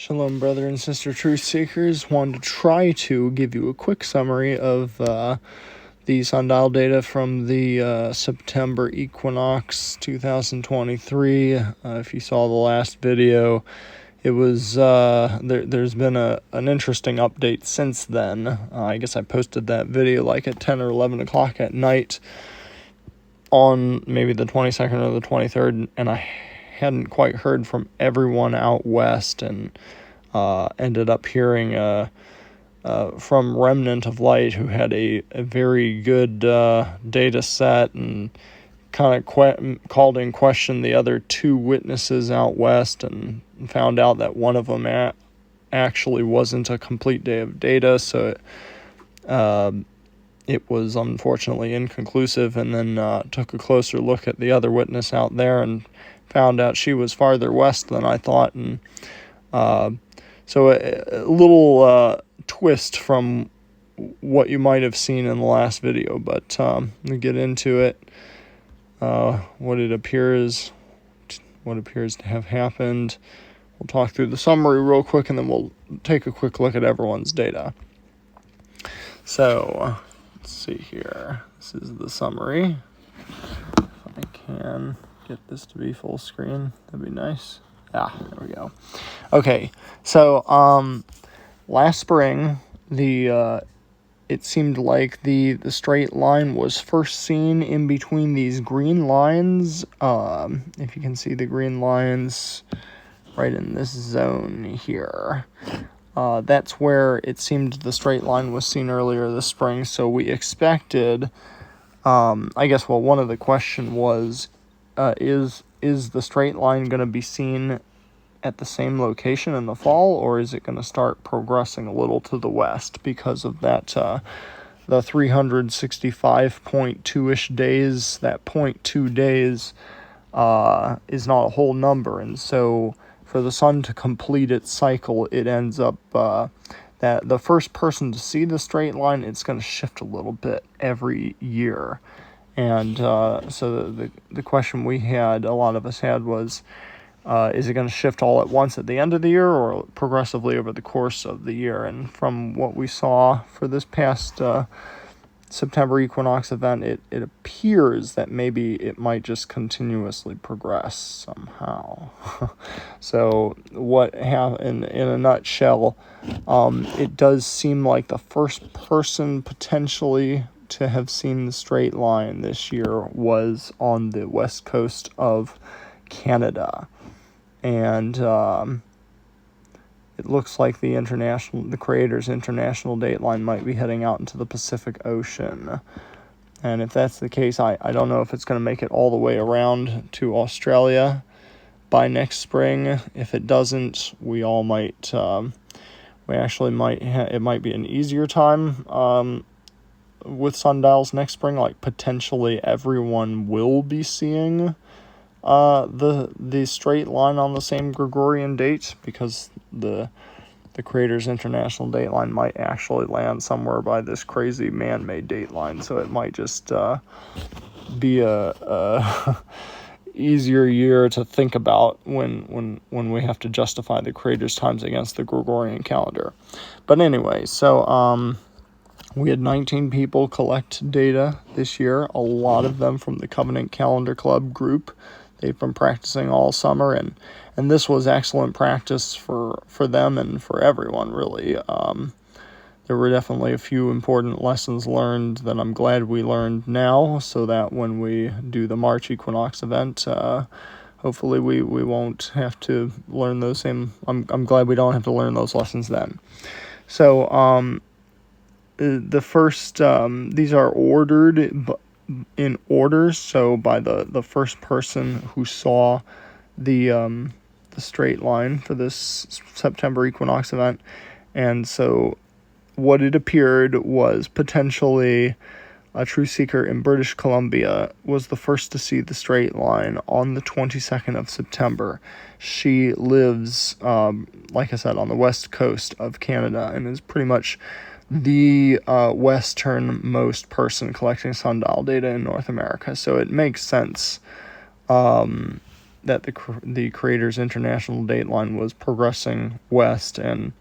Shalom, brother and sister truth seekers. Wanted to try to give you a quick summary of the sundial data from the September equinox 2023. If you saw the last video, it was there's been an interesting update since then. I guess I posted that video like at 10 or 11 o'clock at night on maybe the 22nd or the 23rd, and I hadn't quite heard from everyone out west, and ended up hearing from Remnant of Light, who had a very good data set, and kind of called in question the other two witnesses out west, and found out that one of them actually wasn't a complete day of data, so it was unfortunately inconclusive, and then took a closer look at the other witness out there and found out she was farther west than I thought. And so a little twist from what you might have seen in the last video, but we'll get into it. What appears to have happened. We'll talk through the summary real quick, and then we'll take a quick look at everyone's data. So let's see here. This is the summary. If I can get this to be full screen, that'd be nice. There we go. Okay, so last spring, it seemed like the straight line was first seen in between these green lines. If you can see the green lines right in this zone here. That's where it seemed the straight line was seen earlier this spring, so we expected, I guess, one of the question was, is the straight line going to be seen at the same location in the fall, or is it going to start progressing a little to the west because of that, the 365.2-ish days, that 0.2 days is not a whole number, and so for the sun to complete its cycle, it ends up that the first person to see the straight line, it's going to shift a little bit every year. And so the question a lot of us had was, is it going to shift all at once at the end of the year, or progressively over the course of the year? And from what we saw for this past September equinox event, it appears that maybe it might just continuously progress somehow. So what happened in a nutshell, it does seem like the first person potentially to have seen the straight line this year was on the west coast of Canada, and it looks like the creator's international dateline might be heading out into the Pacific Ocean. And if that's the case, I don't know if it's going to make it all the way around to Australia by next spring. If it doesn't, it might be an easier time with sundials next spring. Like, potentially everyone will be seeing the straight line on the same Gregorian date, because the creator's international dateline might actually land somewhere by this crazy man-made dateline, so it might just be a easier year to think about when we have to justify the creator's times against the Gregorian calendar. But anyway, so we had 19 people collect data this year, a lot of them from the Covenant Calendar Club group. They've been practicing all summer, and this was excellent practice for them and for everyone, really. There were definitely a few important lessons learned that I'm glad we learned now, so that when we do the March equinox event, hopefully we won't have to learn those same. I'm glad we don't have to learn those lessons then. So the first, these are ordered in order, so by the first person who saw the straight line for this September equinox event. And so what it appeared was potentially a truth seeker in British Columbia was the first to see the straight line on the 22nd of September. She lives, like I said, on the west coast of Canada, and is pretty much the westernmost person collecting sundial data in North America. So it makes sense that the Creator's international dateline was progressing west, and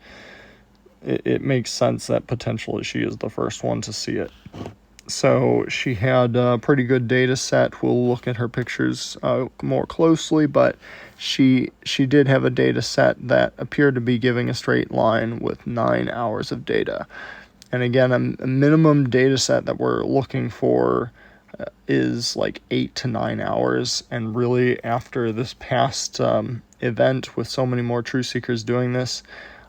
it makes sense that potentially she is the first one to see it. So she had a pretty good data set. We'll look at her pictures more closely, but she did have a data set that appeared to be giving a straight line with 9 hours of data. And again, a minimum data set that we're looking for is like 8 to 9 hours. And really, after this past event with so many more truth seekers doing this,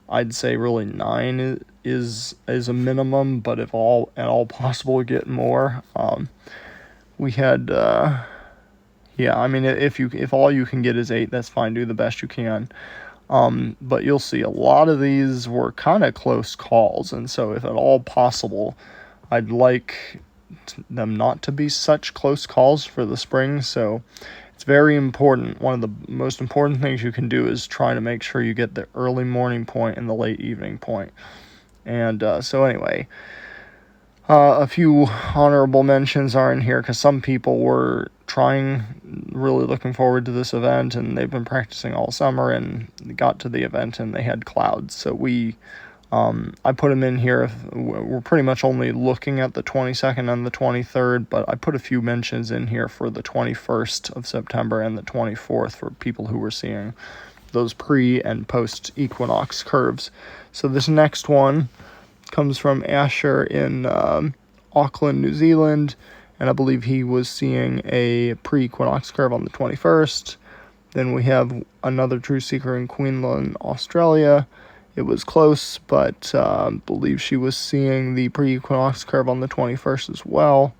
I'd say really 9 is a minimum, but if at all possible, get more. We had, I mean, if all you can get is 8, that's fine. Do the best you can. But you'll see a lot of these were kind of close calls, and so if at all possible, I'd like them not to be such close calls for the spring. So it's very important. One of the most important things you can do is try to make sure you get the early morning point and the late evening point. And so anyway, a few honorable mentions are in here because some people were really looking forward to this event, and they've been practicing all summer and got to the event and they had clouds. So I put them in here. We're pretty much only looking at the 22nd and the 23rd, but I put a few mentions in here for the 21st of September and the 24th for people who were seeing those pre and post equinox curves. So this next one comes from Asher in Auckland, New Zealand, and I believe he was seeing a pre-equinox curve on the 21st. Then we have another truth seeker in Queensland, Australia. It was close, but believe she was seeing the pre-equinox curve on the 21st as well.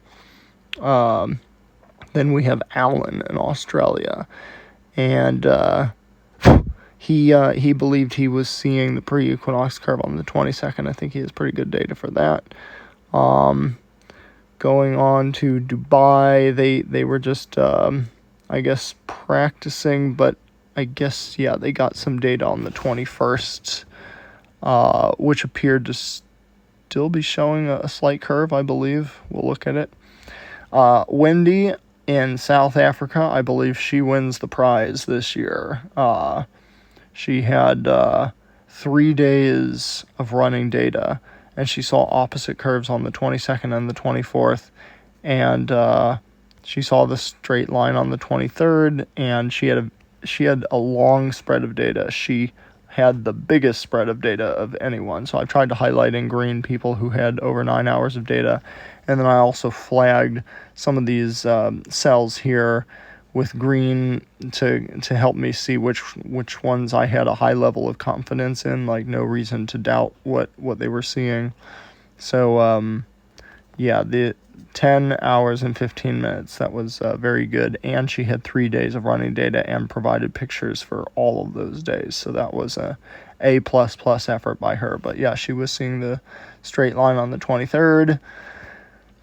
Then we have Alan in Australia, and he believed he was seeing the pre-equinox curve on the 22nd. I think he has pretty good data for that. Going on to Dubai, they were just I guess practicing, but I guess they got some data on the 21st. Which appeared to still be showing a slight curve, I believe. We'll look at it. Wendy in South Africa, I believe she wins the prize this year. She had 3 days of running data, and she saw opposite curves on the 22nd and the 24th, and she saw the straight line on the 23rd, and she had a long spread of data. She had the biggest spread of data of anyone. So I tried to highlight in green people who had over 9 hours of data. And then I also flagged some of these cells here with green to help me see which ones I had a high level of confidence in, like no reason to doubt what they were seeing. So the 10 hours and 15 minutes, that was very good. And she had 3 days of running data and provided pictures for all of those days. So that was a A++ effort by her. But yeah, she was seeing the straight line on the 23rd.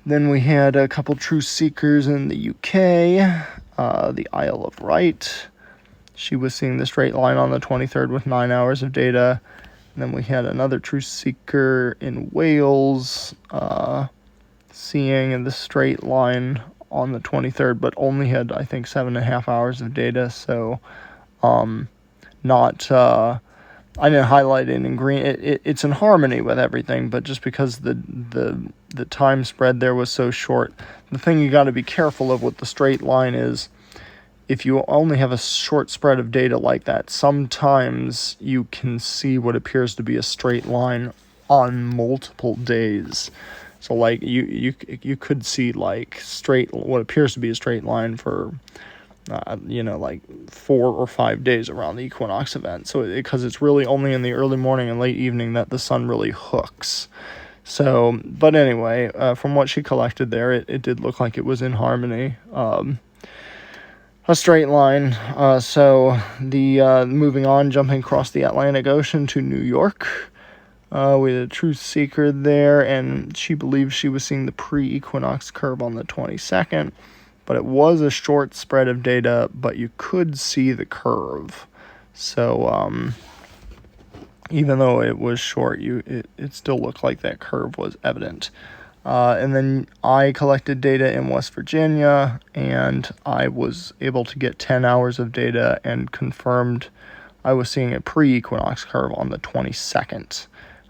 Then we had a couple truth seekers in the UK, the Isle of Wight. She was seeing the straight line on the 23rd with 9 hours of data. And then we had another truth seeker in Wales, seeing the straight line on the 23rd, but only had, I think, 7.5 hours of data. So, I didn't highlight it in green. It's in harmony with everything, but just because the time spread there was so short, the thing you got to be careful of with the straight line is if you only have a short spread of data like that, sometimes you can see what appears to be a straight line on multiple days. So like you could see like what appears to be a straight line for like 4 or 5 days around the equinox event. So because it's really only in the early morning and late evening that the sun really hooks. So, but anyway, from what she collected there, it did look like it was in harmony. A straight line. So the moving on, jumping across the Atlantic Ocean to New York. We had a truth seeker there, and she believed she was seeing the pre-equinox curve on the 22nd, but it was a short spread of data, but you could see the curve. So even though it was short, it still looked like that curve was evident. And then I collected data in West Virginia, and I was able to get 10 hours of data and confirmed I was seeing a pre-equinox curve on the 22nd.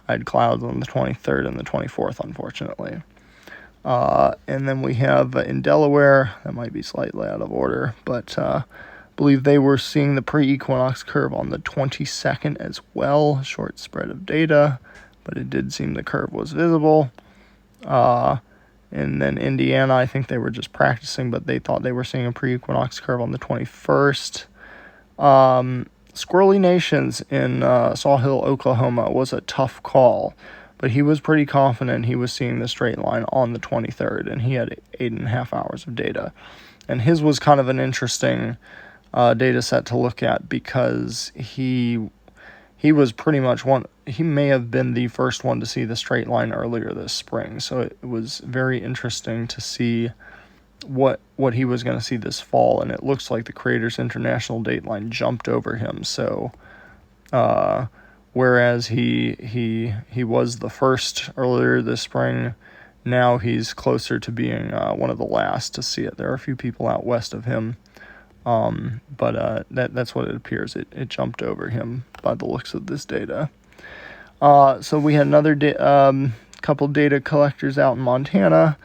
I had clouds on the 23rd and the 24th, unfortunately. And then we have in Delaware, that might be slightly out of order, but I believe they were seeing the pre-equinox curve on the 22nd as well. Short spread of data, but it did seem the curve was visible. And then Indiana, I think they were just practicing, but they thought they were seeing a pre-equinox curve on the 21st. Squirrely Nations in Sawhill, Oklahoma was a tough call, but he was pretty confident he was seeing the straight line on the 23rd, and he had 8.5 hours of data. And his was kind of an interesting data set to look at because he was pretty much he may have been the first one to see the straight line earlier this spring, so it was very interesting to see what he was going to see this fall, and it looks like the Creators International dateline jumped over him. So whereas he was the first earlier this spring, now he's closer to being one of the last to see it. There are a few people out west of him, but that's what it appears. It jumped over him by the looks of this data. So we had another couple data collectors out in Montana,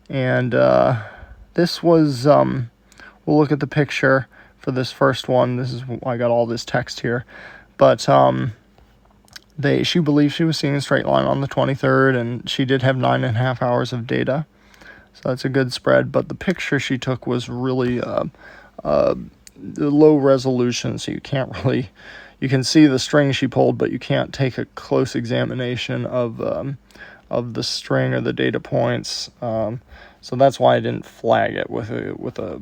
and this was, we'll look at the picture for this first one. This is, I got all this text here. But she believed she was seeing a straight line on the 23rd, and she did have 9.5 hours of data. So that's a good spread. But the picture she took was really low resolution, so you can't really, you can see the string she pulled, but you can't take a close examination of the string or the data points. So that's why I didn't flag it with a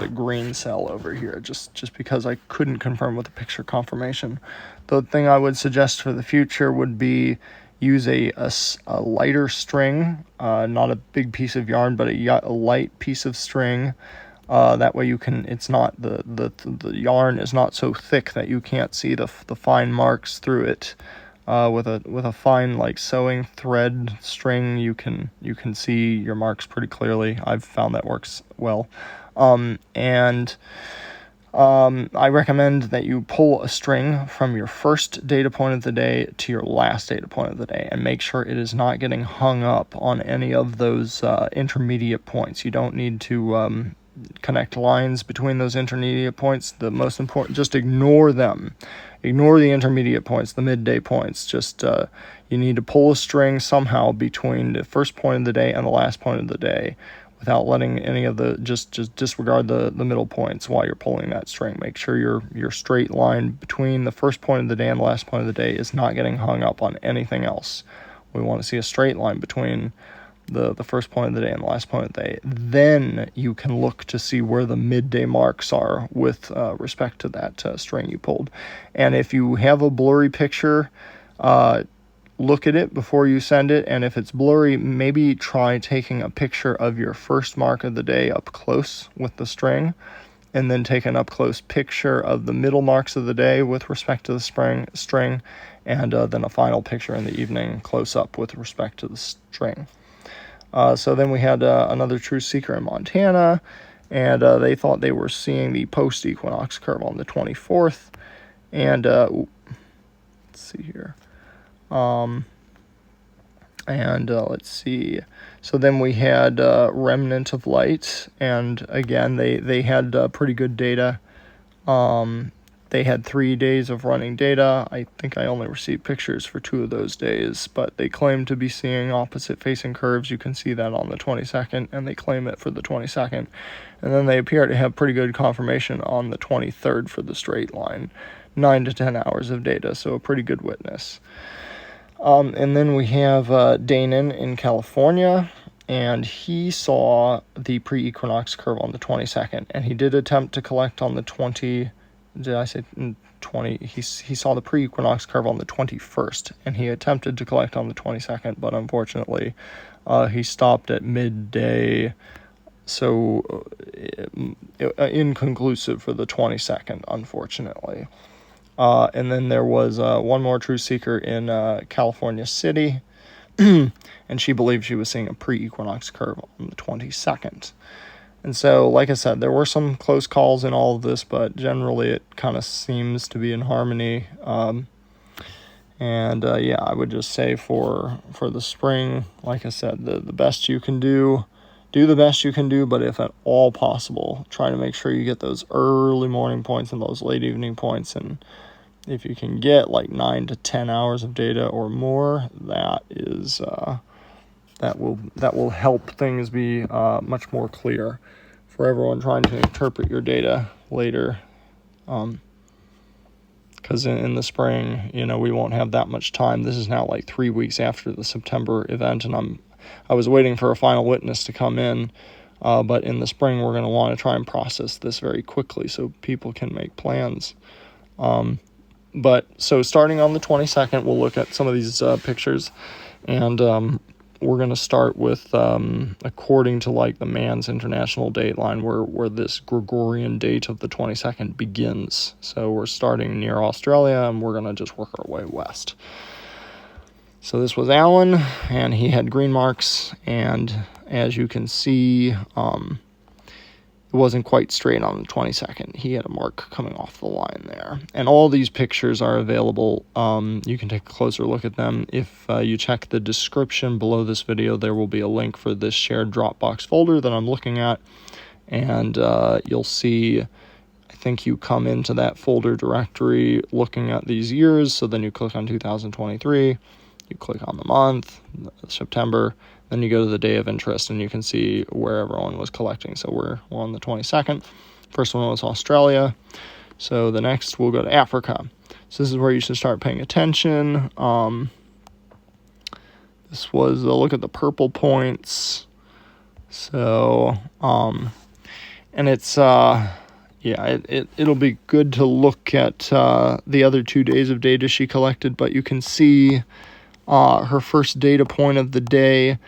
green cell over here, just because I couldn't confirm with the picture confirmation. The thing I would suggest for the future would be use a lighter string, not a big piece of yarn, but a light piece of string. That way you can, it's not, the yarn is not so thick that you can't see the fine marks through it. With a fine like sewing thread string, you can see your marks pretty clearly. I've found that works well. And I recommend that you pull a string from your first data point of the day to your last data point of the day, and make sure it is not getting hung up on any of those intermediate points. You don't need to connect lines between those intermediate points. The most important, just ignore them. Ignore the intermediate points, the midday points. Just you need to pull a string somehow between the first point of the day and the last point of the day, without letting any of the, just disregard the middle points while you're pulling that string. Make sure your straight line between the first point of the day and the last point of the day is not getting hung up on anything else. We want to see a straight line between the first point of the day and the last point of the day. Then you can look to see where the midday marks are with respect to that string you pulled. And if you have a blurry picture, look at it before you send it, and if it's blurry, maybe try taking a picture of your first mark of the day up close with the string, and then take an up close picture of the middle marks of the day with respect to the string, and then a final picture in the evening close up with respect to the string. So then we had another truth seeker in Montana, and they thought they were seeing the post-equinox curve on the 24th. And let's see here. Let's see. So then we had remnant of light, and again, they had pretty good data. They had 3 days of running data. I think I only received pictures for 2 of those days, but they claim to be seeing opposite-facing curves. You can see that on the 22nd, and they claim it for the 22nd. And then they appear to have pretty good confirmation on the 23rd for the straight line. 9 to 10 hours of data, so a pretty good witness. And then we have Danon in California, and he saw the pre-equinox curve on the 22nd, and he did attempt to collect on the 20... Did I say 20? He saw the pre-equinox curve on the 21st, and he attempted to collect on the 22nd, but unfortunately, he stopped at midday, so inconclusive for the 22nd, unfortunately. And then there was one more truth seeker in California City. and she believed she was seeing a pre-equinox curve on the 22nd. And so, like I said, there were some close calls in all of this, but generally it kind of seems to be in harmony. Yeah, I would just say for the spring, like I said, the best you can do the best you can do, but if at all possible, try to make sure you get those early morning points and those late evening points. And if you can get like 9 to 10 hours of data or more, that is that will help things be much more clear for everyone trying to interpret your data later. Because in the spring, we won't have that much time. This is now like 3 weeks after the September event, and I was waiting for a final witness to come in, but in the spring we're going to want to try and process this very quickly so people can make plans. But so starting on the 22nd, we'll look at some of these pictures, and we're going to start with according to like the Man's International Dateline, where this Gregorian date of the 22nd begins. So we're starting near Australia, and we're going to just work our way west. So this was Alan, and he had green marks, and as you can see, it wasn't quite straight on the 22nd. He had a mark coming off the line there. And all these pictures are available. You can take a closer look at them. If you check the description below this video, there will be a link for this shared Dropbox folder that I'm looking at, and you'll see, I think you come into that folder directory looking at these years, so then you click on 2023, you click on the month, September, then you go to the day of interest, and you can see where everyone was collecting. So we're on the 22nd. First one was Australia. So the next we'll go to Africa. So this is where you should start paying attention. This was a look at the purple points. So, and it's, it'll be good to look at the other 2 days of data she collected, but you can see her first data point of the day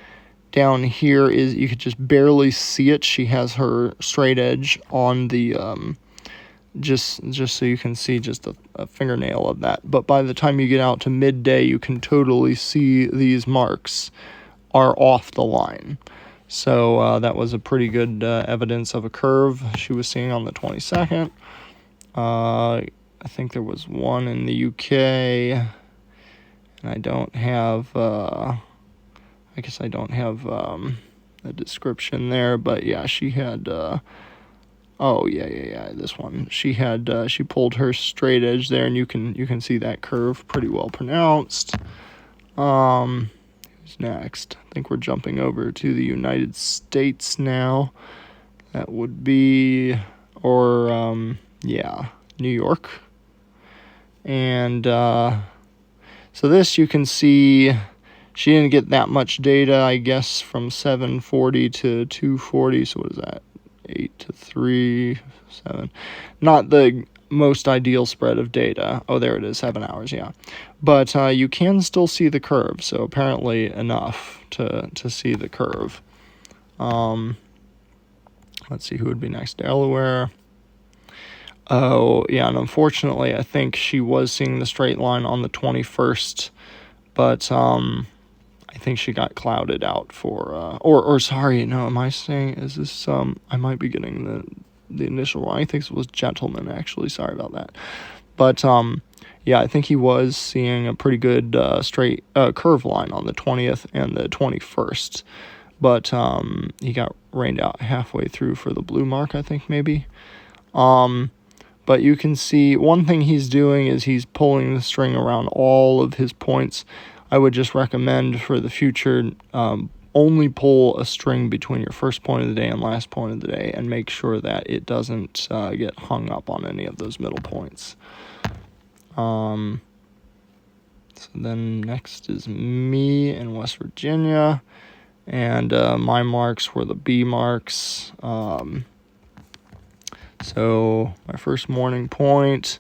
down here is, you could just barely see it. She has her straight edge on the, just so you can see just a fingernail of that. But by the time you get out to midday, you can totally see these marks are off the line. So that was a pretty good evidence of a curve she was seeing on the 22nd. I think there was one in the UK. I don't have, I guess I don't have a description there, but yeah, she had, this one. She had, she pulled her straight edge there, and you can see that curve pretty well pronounced. Who's next? I think we're jumping over to the United States now. That would be, New York. And, so this, you can see she didn't get that much data, I guess, from 740 to 240. So what is that? 8 to 3, 7. Not the most ideal spread of data. Oh, there it is, 7 hours, yeah. But you can still see the curve, so apparently enough to see the curve. Let's see who would be next. Delaware. Oh, yeah, and unfortunately, I think she was seeing the straight line on the 21st, but I think she got clouded out for, am I saying, is this, I might be getting the initial wrong. I think it was Gentleman, actually, sorry about that. But, I think he was seeing a pretty good straight curve line on the 20th and the 21st, but he got rained out halfway through for the blue mark, I think, maybe. But you can see one thing he's doing is he's pulling the string around all of his points. I would just recommend for the future, only pull a string between your first point of the day and last point of the day, and make sure that it doesn't get hung up on any of those middle points. So then next is me in West Virginia, and my marks were the B marks. So my first morning point,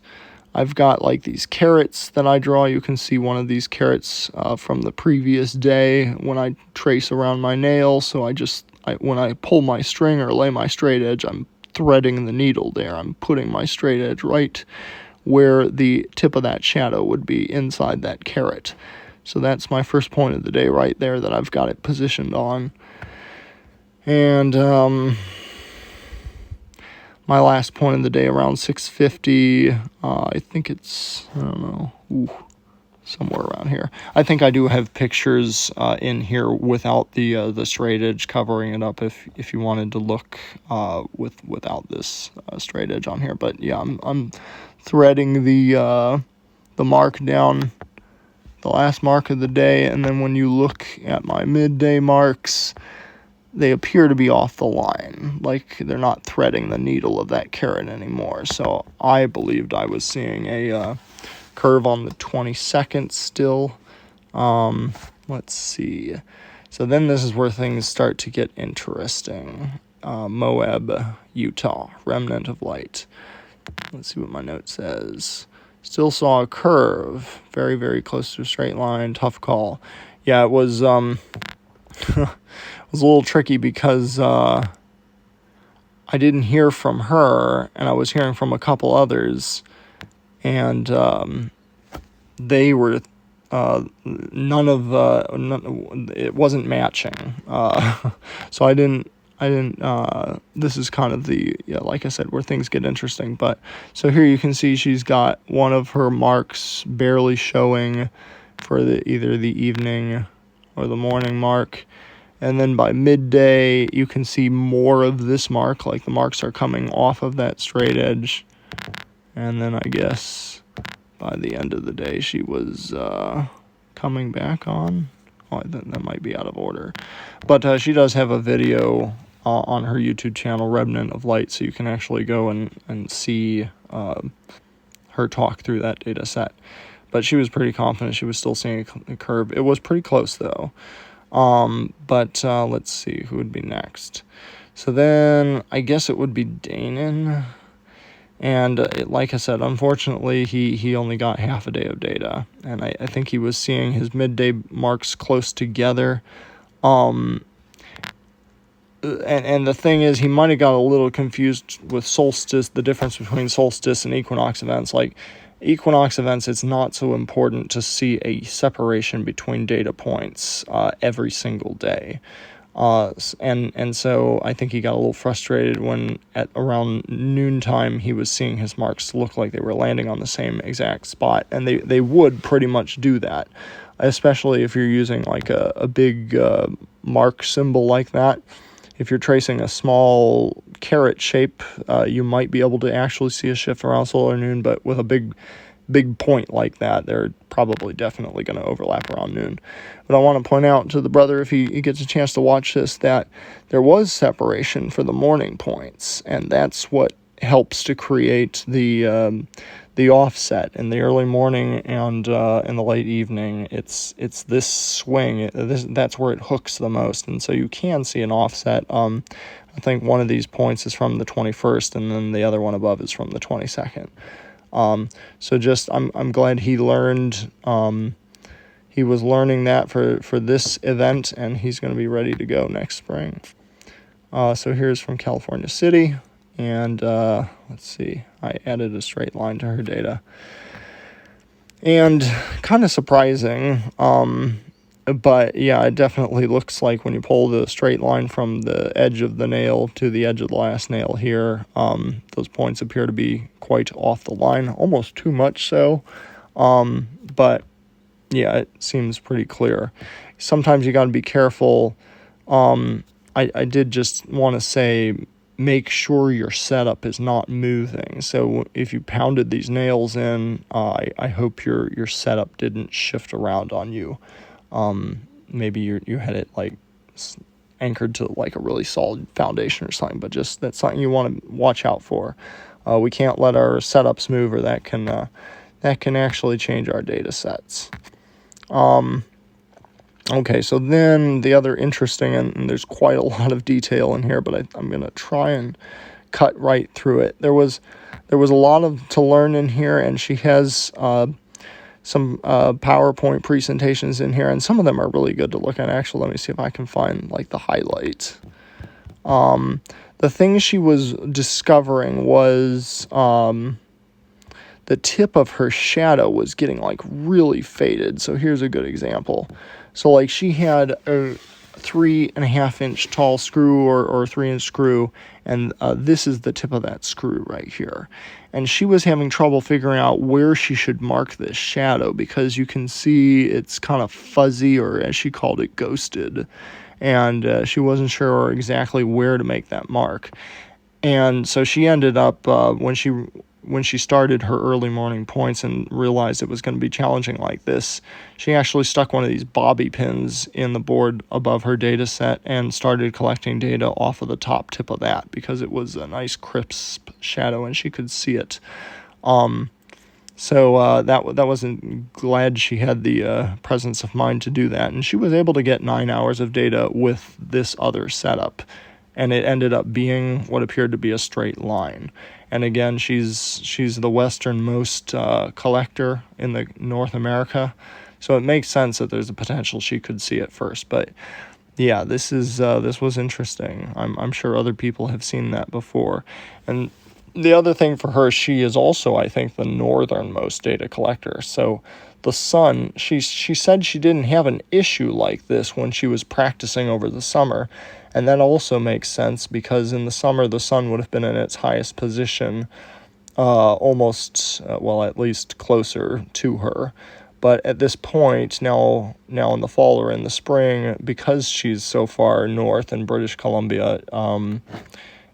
I've got like these carrots that I draw. You can see one of these carrots from the previous day when I trace around my nail. So when I pull my string or lay my straight edge, I'm threading the needle there. I'm putting my straight edge right where the tip of that shadow would be inside that carrot. So that's my first point of the day right there that I've got it positioned on. And my last point of the day around 6:50, I think it's, I don't know, somewhere around here. I think I do have pictures in here without the straight edge covering it up if you wanted to look without this straight edge on here. But yeah, I'm threading the mark down, the last mark of the day, and then when you look at my midday marks, they appear to be off the line, like they're not threading the needle of that carat anymore. So I believed I was seeing a curve on the 22nd still. Let's see. So then this is where things start to get interesting. Moab, Utah, remnant of light. Let's see what my note says. Still saw a curve, very, very close to a straight line. Tough call. Yeah, it was it was a little tricky because I didn't hear from her, and I was hearing from a couple others, and they were it wasn't matching. So I didn't. This is kind of like I said, where things get interesting. But so here you can see she's got one of her marks barely showing for either the evening or the morning mark. And then by midday, you can see more of this mark, like the marks are coming off of that straight edge. And then I guess by the end of the day, she was coming back on. Oh, that might be out of order. But she does have a video on her YouTube channel, Remnant of Light, so you can actually go and see her talk through that data set. But she was pretty confident she was still seeing a curve. It was pretty close, though. But let's see, who would be next? So then I guess it would be Danon. And like I said, unfortunately, he only got half a day of data. And I think he was seeing his midday marks close together. And the thing is, he might have got a little confused with solstice, the difference between solstice and equinox events. Like, equinox events, it's not so important to see a separation between data points every single day. And so I think he got a little frustrated when at around noontime he was seeing his marks look like they were landing on the same exact spot. And they would pretty much do that, especially if you're using like a big mark symbol like that. If you're tracing a small caret shape, you might be able to actually see a shift around solar noon, but with a big point like that, they're probably definitely going to overlap around noon. But I want to point out to the brother, if he gets a chance to watch this, that there was separation for the morning points, and that's what helps to create the offset in the early morning and in the late evening. It's this swing. That's where it hooks the most, and so you can see an offset. I think one of these points is from the 21st, and then the other one above is from the 22nd. So just I'm glad he learned. He was learning that for this event, and he's going to be ready to go next spring. So here's from California City. And let's see, I added a straight line to her data. And kind of surprising, but yeah, it definitely looks like when you pull the straight line from the edge of the nail to the edge of the last nail here, those points appear to be quite off the line, almost too much so. But yeah, it seems pretty clear. Sometimes you got to be careful. I did just want to say, make sure your setup is not moving. So if you pounded these nails in, I hope your setup didn't shift around on you. Maybe you had it like anchored to like a really solid foundation or something, but just that's something you want to watch out for. We can't let our setups move, or that can actually change our data sets. Okay, so then the other interesting, and there's quite a lot of detail in here, but I'm going to try and cut right through it. There was a lot to learn in here, and she has some PowerPoint presentations in here, and some of them are really good to look at. Actually, let me see if I can find like the highlight. The thing she was discovering was the tip of her shadow was getting like really faded. So here's a good example. So like she had a 3.5-inch tall screw or 3-inch screw, and this is the tip of that screw right here. And she was having trouble figuring out where she should mark this shadow because you can see it's kind of fuzzy, or as she called it, ghosted. And she wasn't sure exactly where to make that mark. And so she ended up, when she started her early morning points and realized it was going to be challenging like this, she actually stuck one of these bobby pins in the board above her data set and started collecting data off of the top tip of that because it was a nice crisp shadow and she could see it. So that wasn't glad she had the presence of mind to do that, and she was able to get 9 hours of data with this other setup, and it ended up being what appeared to be a straight line. And again, she's the westernmost collector in the North America, so it makes sense that there's a potential she could see it first. But yeah, this was interesting. I'm sure other people have seen that before, and the other thing for her, she is also, I think, the northernmost data collector. So the sun, she said she didn't have an issue like this when she was practicing over the summer. And that also makes sense because in the summer, the sun would have been in its highest position, almost, at least closer to her. But at this point, now in the fall or in the spring, because she's so far north in British Columbia,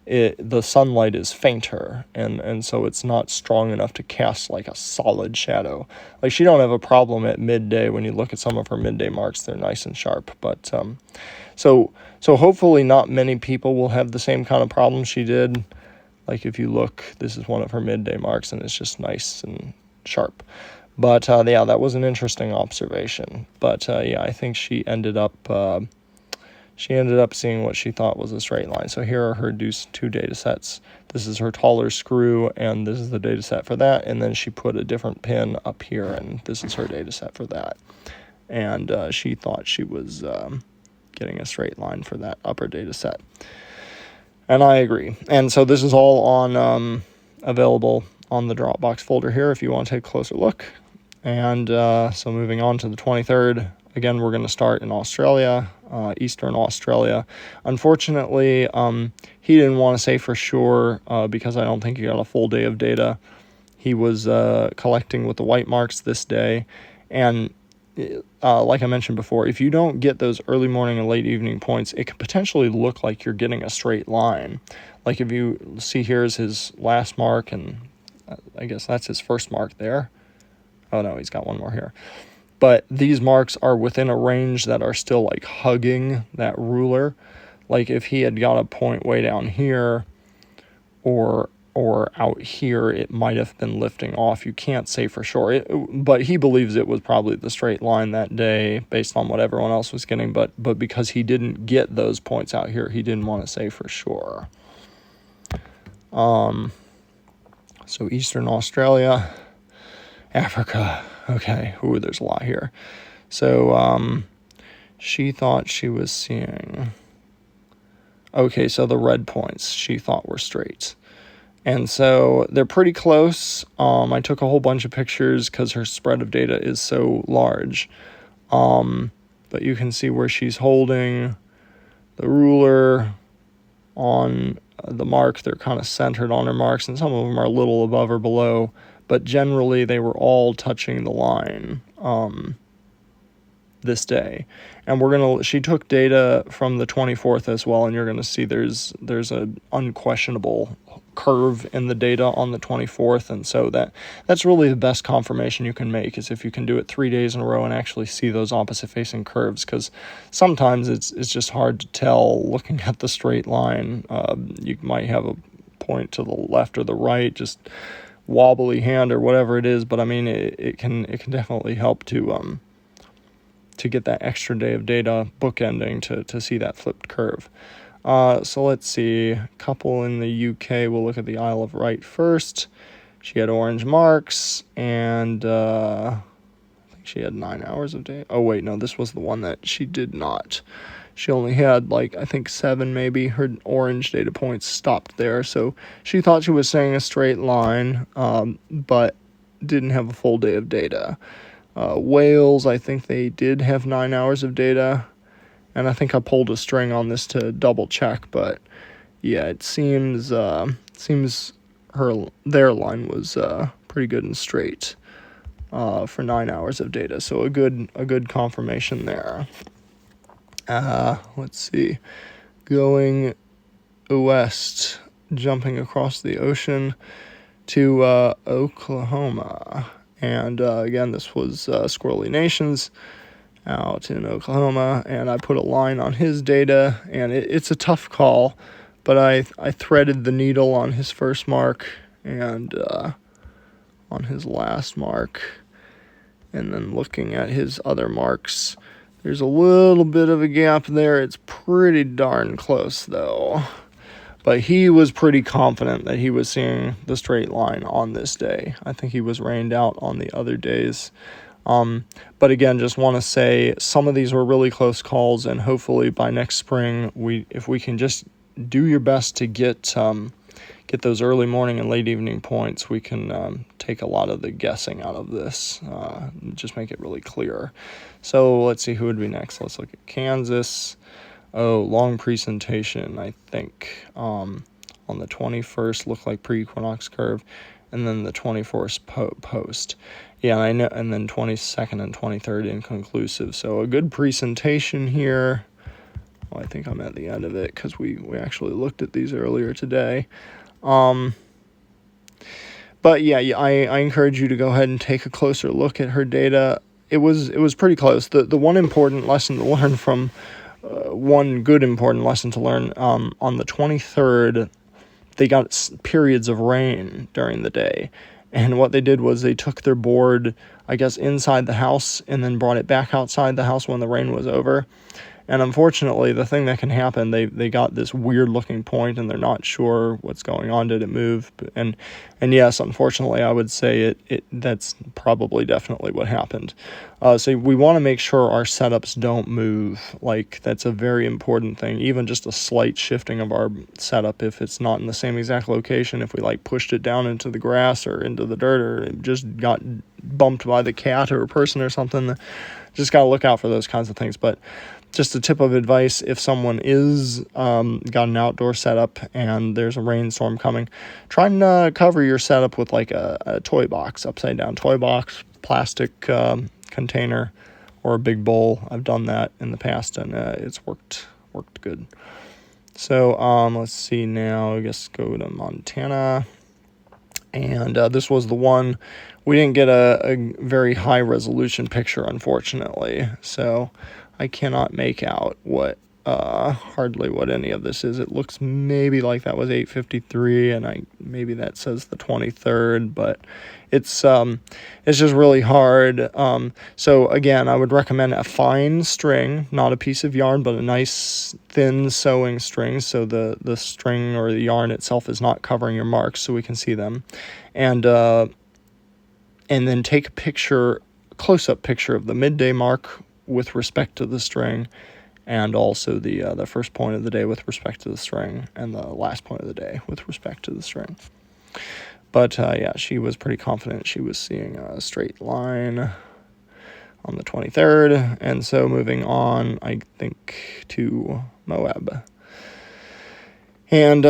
the sunlight is fainter, and so it's not strong enough to cast like a solid shadow. Like she don't have a problem at midday. When you look at some of her midday marks, they're nice and sharp. But so hopefully not many people will have the same kind of problem she did. Like if you look, this is one of her midday marks, and it's just nice and sharp. But yeah, that was an interesting observation. But yeah, I think she ended up seeing what she thought was a straight line. So here are her two data sets. This is her taller screw, and this is the data set for that. And then she put a different pin up here, and this is her data set for that. And she thought she was getting a straight line for that upper data set. And I agree. And so this is all on available on the Dropbox folder here if you want to take a closer look. And so moving on to the 23rd, again, we're going to start in Australia, Eastern Australia. Unfortunately, he didn't want to say for sure because I don't think he got a full day of data. He was collecting with the white marks this day. And like I mentioned before, if you don't get those early morning and late evening points, it can potentially look like you're getting a straight line. Like if you see here's his last mark, and I guess that's his first mark there. Oh no, he's got one more here. But these marks are within a range that are still like hugging that ruler. Like if he had got a point way down here or out here, it might have been lifting off. You can't say for sure. But he believes it was probably the straight line that day based on what everyone else was getting. But because he didn't get those points out here, he didn't want to say for sure. So Eastern Australia, Africa. Okay, there's a lot here. So she thought she was seeing... Okay, so the red points she thought were straight. And so they're pretty close. I took a whole bunch of pictures because her spread of data is so large. But you can see where she's holding the ruler on the mark. They're kind of centered on her marks, and some of them are a little above or below. But generally, they were all touching the line this day. And she took data from the 24th as well, and you're going to see there's an unquestionable curve in the data on the 24th, and so that's really the best confirmation you can make is if you can do it 3 days in a row and actually see those opposite facing curves, because sometimes it's just hard to tell looking at the straight line. You might have a point to the left or the right, just wobbly hand or whatever it is, but I mean it can definitely help to get that extra day of data bookending to see that flipped curve. So let's see, a couple in the UK, we'll look at the Isle of Wight first. She had orange marks, and I think she had 9 hours of data. Oh wait, no, this was the one that she did not. She only had I think 7 maybe. Her orange data points stopped there, so she thought she was saying a straight line, but didn't have a full day of data. Wales, I think they did have 9 hours of data, and I think I pulled a string on this to double check, but yeah, it seems their line was pretty good and straight for 9 hours of data, so a good confirmation there. Let's see, going west, jumping across the ocean to Oklahoma, and again, this was Squirrely Nations out in Oklahoma, and I put a line on his data, and it's a tough call, but I threaded the needle on his first mark and on his last mark, and then looking at his other marks, there's a little bit of a gap there. It's pretty darn close though, but he was pretty confident that he was seeing the straight line on this day. I think he was rained out on the other days. But again, just want to say some of these were really close calls, and hopefully by next spring, if we can just do your best to get those early morning and late evening points, we can take a lot of the guessing out of this, just make it really clear. So let's see who would be next. Let's look at Kansas. Oh, long presentation, I think, on the 21st, looked like pre-equinox curve, and then the 24th post. Yeah, I know, and then 22nd and 23rd inconclusive. So a good presentation here. Well, I think I'm at the end of it because we actually looked at these earlier today. But yeah, I encourage you to go ahead and take a closer look at her data. It was pretty close. The one important lesson to learn from one good important lesson to learn on the 23rd, they got periods of rain during the day. And what they did was they took their board, I guess, inside the house and then brought it back outside the house when the rain was over. And unfortunately, the thing that can happen, they got this weird looking point and they're not sure what's going on. Did it move? And yes, unfortunately, I would say that's probably definitely what happened. So we want to make sure our setups don't move. Like, that's a very important thing. Even just a slight shifting of our setup, if it's not in the same exact location, if we like pushed it down into the grass or into the dirt, or it just got bumped by the cat or a person or something, just got to look out for those kinds of things. But just a tip of advice, if someone is got an outdoor setup and there's a rainstorm coming, try and cover your setup with like a toy box, upside down toy box, plastic container, or a big bowl. I've done that in the past, and it's worked good. So let's see now. I guess go to Montana, and this was the one we didn't get a very high resolution picture, unfortunately. So I cannot make out hardly what any of this is. It looks maybe like that was 8:53, and maybe that says the 23rd, but it's just really hard. So again, I would recommend a fine string, not a piece of yarn, but a nice thin sewing string, so the string or the yarn itself is not covering your marks, so we can see them, and then take a close-up picture of the midday mark with respect to the string, and also the first point of the day with respect to the string, and the last point of the day with respect to the string. But yeah, she was pretty confident she was seeing a straight line on the 23rd, and so moving on, I think, to Moab. And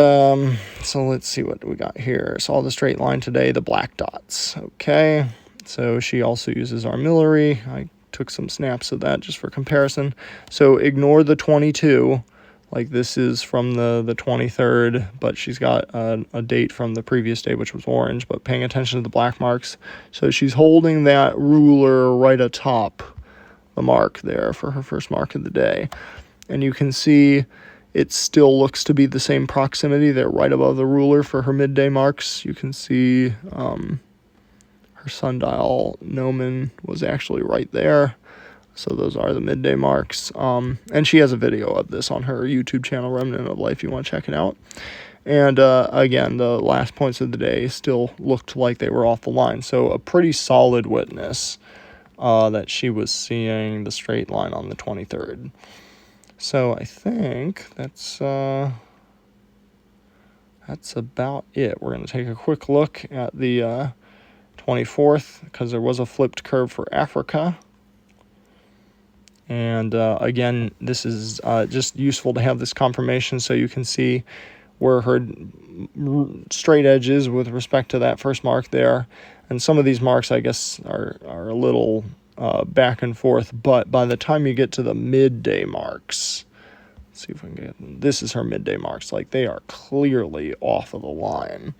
so let's see what we got here. Saw the straight line today, the black dots. Okay, so she also uses armillary. I took some snaps of that just for comparison. So ignore the 22, like this is from the 23rd, but she's got a date from the previous day, which was orange, but paying attention to the black marks. So she's holding that ruler right atop the mark there for her first mark of the day. And you can see it still looks to be the same proximity there right above the ruler for her midday marks. You can see her sundial gnomon was actually right there. So those are the midday marks. And she has a video of this on her YouTube channel, Remnant of Life, if you want to check it out. And again, the last points of the day still looked like they were off the line. So a pretty solid witness that she was seeing the straight line on the 23rd. So I think that's about it. We're going to take a quick look at the 24th, because there was a flipped curve for Africa. And again, this is just useful to have this confirmation so you can see where her straight edge is with respect to that first mark there. And some of these marks, I guess, are a little back and forth, but by the time you get to the midday marks, let's see if we can get, this is her midday marks, like they are clearly off of the line.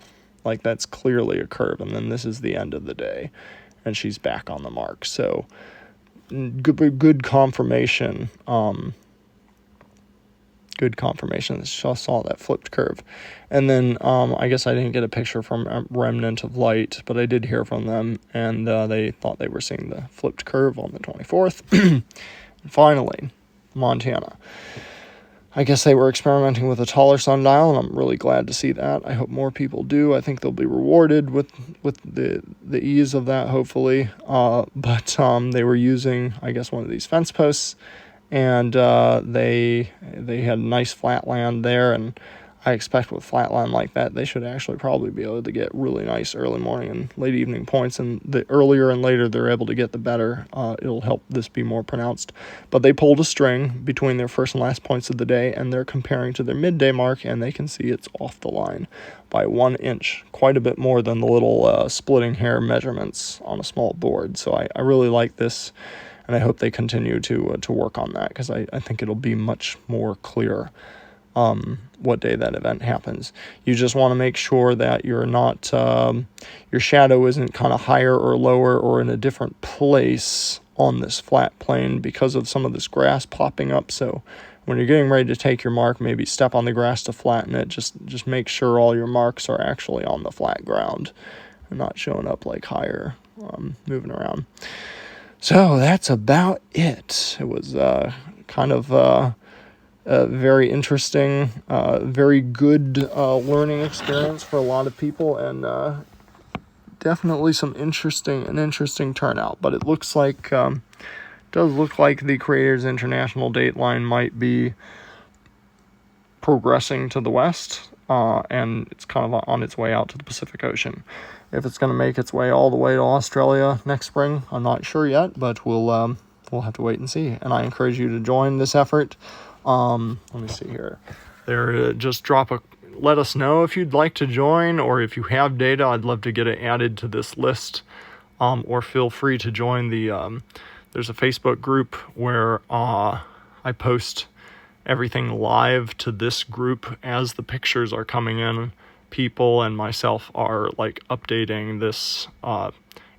Like that's clearly a curve, and then this is the end of the day, and she's back on the mark. So good confirmation. Good confirmation that she saw that flipped curve. And then I guess I didn't get a picture from Remnant of Light, but I did hear from them, and they thought they were seeing the flipped curve on the 24th. And finally, Montana. I guess they were experimenting with a taller sundial, and I'm really glad to see that. I hope more people do. I think they'll be rewarded with the ease of that, hopefully. But they were using, I guess, one of these fence posts, and they had a nice flat land there, and I expect with flat land like that, they should actually probably be able to get really nice early morning and late evening points, and the earlier and later they're able to get, the better. It'll help this be more pronounced. But they pulled a string between their first and last points of the day, and they're comparing to their midday mark, and they can see it's off the line by 1 inch, quite a bit more than the little splitting hair measurements on a small board. So I really like this, and I hope they continue to work on that, because I think it'll be much more clear what day that event happens. You just want to make sure that you're not, your shadow isn't kind of higher or lower or in a different place on this flat plane because of some of this grass popping up. So when you're getting ready to take your mark, maybe step on the grass to flatten it. Just make sure all your marks are actually on the flat ground and not showing up like higher, moving around. So that's about it. It was kind of very interesting, very good learning experience for a lot of people, and definitely an interesting turnout. But it looks like, does look like the Creators International dateline might be progressing to the west, and it's kind of on its way out to the Pacific Ocean. If it's going to make its way all the way to Australia next spring, I'm not sure yet, but we'll have to wait and see. And I encourage you to join this effort. Let me see here. Just let us know if you'd like to join, or if you have data, I'd love to get it added to this list. Or feel free to join there's a Facebook group where I post everything live to this group as the pictures are coming in. People and myself are like updating this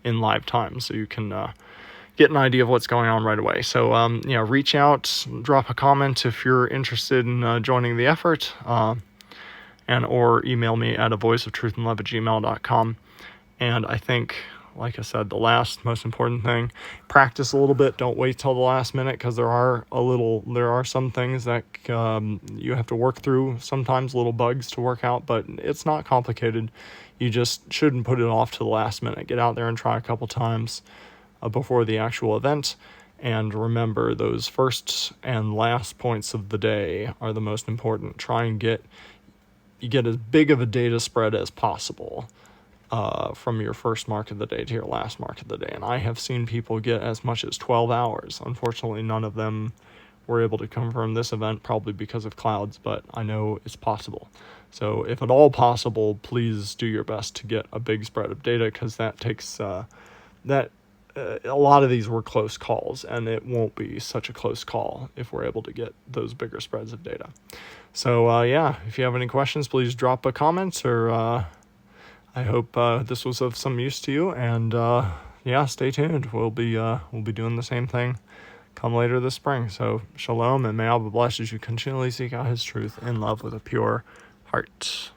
in live time, so you can get an idea of what's going on right away. So reach out, drop a comment if you're interested in joining the effort, or email me at avoiceoftruthandlove@gmail.com. And I think, like I said, the last most important thing, practice a little bit. Don't wait till the last minute, because there are some things that you have to work through, sometimes little bugs to work out, but it's not complicated. You just shouldn't put it off to the last minute. Get out there and try a couple times before the actual event, and remember, those first and last points of the day are the most important. Try and get as big of a data spread as possible from your first mark of the day to your last mark of the day. And I have seen people get as much as 12 hours. Unfortunately, none of them were able to confirm this event, probably because of clouds, but I know it's possible. So if at all possible, please do your best to get a big spread of data, because that takes a lot of these were close calls, and it won't be such a close call if we're able to get those bigger spreads of data. So if you have any questions, please drop a comment, or I hope this was of some use to you, and stay tuned. We'll be doing the same thing come later this spring. So shalom, and may Allah bless as you continually seek out His truth in love with a pure heart.